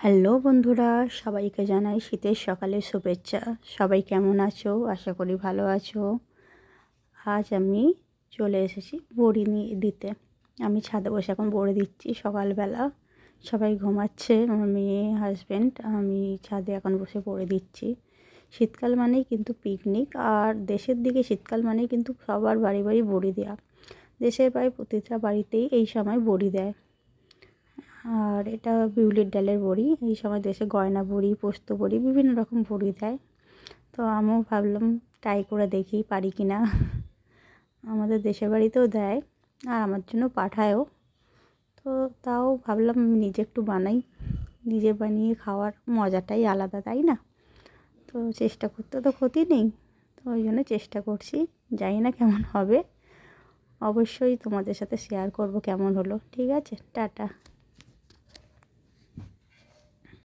Hello বন্ধুরা, সবাইকে জানাই শীতের সকালের শুভেচ্ছা। সবাই কেমন আছো? আশা করি ভালো আছো। আজ আমি চলে এসেছি বড়ি নিয়ে দিতে। আমি ছাদে বসে এখন বড়ি দিচ্ছি সকালবেলা। সবাই ঘুমাচ্ছে, আমার মেয়ে, হাজব্যান্ড, আমি ছাদে এখন বসে বড়ি দিচ্ছি। শীতকাল মানেই কিন্তু পিকনিক, আর দেশের দিকে শীতকাল মানেই কিন্তু সবার বাড়ি বাড়ি বড়ি দেওয়া। দেশের প্রায় প্রতিটা বাড়িতেই এই সময় বড়ি দেয়। আর এটা বিউলির ডালের বড়ি। এই সময় দেশে গয়না বড়ি, পোস্ত বড়ি, বিভিন্ন রকম বড়ি দেয়। তো আমিও ভাবলাম ট্রাই করে দেখি পারি কি না। আমাদের দেশের বাড়িতেও দেয় আর আমার জন্য পাঠায়ও। তো তাও ভাবলাম নিজে একটু বানাই, নিজে বানিয়ে খাওয়ার মজাটাই আলাদা, তাই না? তো চেষ্টা করতে তো ক্ষতি নেই, তো ওই জন্য চেষ্টা করছি। জানি না কেমন হবে, অবশ্যই তোমাদের সাথে শেয়ার করব কেমন হলো। ঠিক আছে, টাটা।